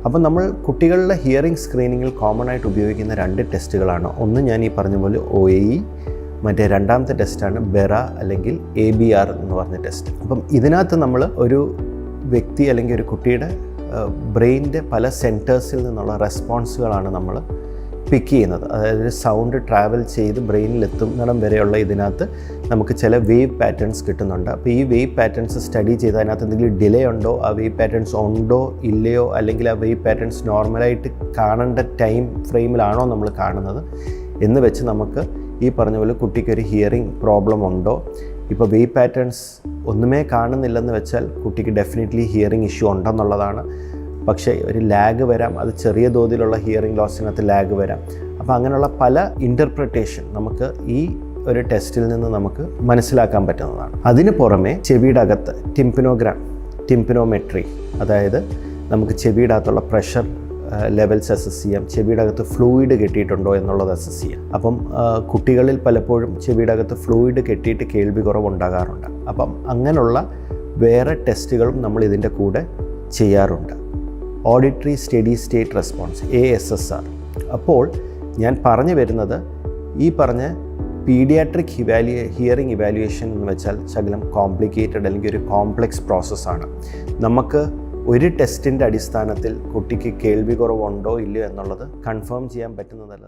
അപ്പോൾ നമ്മൾ കുട്ടികളുടെ ഹിയറിംഗ് സ്ക്രീനിങ്ങിൽ കോമൺ ആയിട്ട് ഉപയോഗിക്കുന്ന 2 ടെസ്റ്റുകളാണ്. ഒന്ന് ഞാൻ ഈ പറഞ്ഞ പോലെ OAE, മറ്റേ രണ്ടാമത്തെ ടെസ്റ്റാണ് ബെറ അല്ലെങ്കിൽ ABR എന്ന് പറഞ്ഞ ടെസ്റ്റ്. അപ്പം ഇതിനകത്ത് നമ്മൾ ഒരു വ്യക്തി അല്ലെങ്കിൽ ഒരു കുട്ടിയുടെ ബ്രെയിനിൻ്റെ പല സെൻറ്റേഴ്സിൽ നിന്നുള്ള റെസ്പോൺസുകളാണ് നമ്മൾ പിക്ക് ചെയ്യുന്നത്. അതായത് സൗണ്ട് ട്രാവൽ ചെയ്ത് ബ്രെയിനിലെത്തുന്നിടം വരെയുള്ള ഇതിനകത്ത് നമുക്ക് ചില വേവ് പാറ്റേൺസ് കിട്ടുന്നുണ്ട്. അപ്പോൾ ഈ വേവ് പാറ്റേൺസ് സ്റ്റഡി ചെയ്ത് അതിനകത്ത് എന്തെങ്കിലും ഡിലേ ഉണ്ടോ, ആ വേവ് പാറ്റേൺസ് ഉണ്ടോ ഇല്ലയോ, അല്ലെങ്കിൽ ആ വേവ് പാറ്റേൺസ് നോർമലായിട്ട് കാണേണ്ട ടൈം ഫ്രെയിമിലാണോ നമ്മൾ കാണുന്നത് എന്ന് വെച്ച് നമുക്ക് ഈ പറഞ്ഞ പോലെ കുട്ടിക്കൊരു ഹിയറിംഗ് പ്രോബ്ലം ഉണ്ടോ. ഇപ്പോൾ വേവ് പാറ്റേൺസ് ഒന്നുമേ കാണുന്നില്ലെന്ന് വെച്ചാൽ കുട്ടിക്ക് ഡെഫിനറ്റ്ലി ഹിയറിംഗ് ഇഷ്യൂ ഉണ്ടെന്നുള്ളതാണ്. പക്ഷേ ഒരു ലാഗ് വരാം, അത് ചെറിയ തോതിലുള്ള ഹിയറിംഗ് ലോസിനകത്ത് ലാഗ് വരാം. അപ്പോൾ അങ്ങനെയുള്ള പല ഇൻ്റർപ്രിട്ടേഷൻ നമുക്ക് ഈ ഒരു ടെസ്റ്റിൽ നിന്ന് നമുക്ക് മനസ്സിലാക്കാൻ പറ്റുന്നതാണ്. അതിന് പുറമെ ചെവിയുടെ അകത്ത് ടിംപിനോമെട്രി, അതായത് നമുക്ക് ചെവിയുടെ അകത്തുള്ള പ്രഷർ ലെവൽസ് അസസ് ചെയ്യാം, ചെവിയുടെ അകത്ത് ഫ്ലൂയിഡ് കെട്ടിയിട്ടുണ്ടോ എന്നുള്ളത് അസസ് ചെയ്യാം. അപ്പം കുട്ടികളിൽ പലപ്പോഴും ചെവിയുടെ അകത്ത് ഫ്ലൂയിഡ് കെട്ടിയിട്ട് കേൾവി കുറവുണ്ടാകാറുണ്ട്. അപ്പം അങ്ങനെയുള്ള വേറെ ടെസ്റ്റുകളും നമ്മൾ ഇതിൻ്റെ കൂടെ ചെയ്യാറുണ്ട്. Auditory steady state response ASSR. അപ്പോൾ ഞാൻ പറഞ്ഞു വരുന്നത് ഈ പറഞ്ഞ പീഡിയാട്രിക് ഹിയറിംഗ് ഇവാലുവേഷൻ എന്ന് വെച്ചാൽ ശകലം കോംപ്ലിക്കേറ്റഡ് അല്ലെങ്കിൽ ഒരു കോംപ്ലെക്സ് പ്രോസസ്സാണ്. നമുക്ക് ഒരു ടെസ്റ്റിൻ്റെ അടിസ്ഥാനത്തിൽ കുട്ടിക്ക് കേൾവി കുറവുണ്ടോ ഇല്ലയോ എന്നുള്ളത് കൺഫേം ചെയ്യാൻ പറ്റുന്നതല്ല.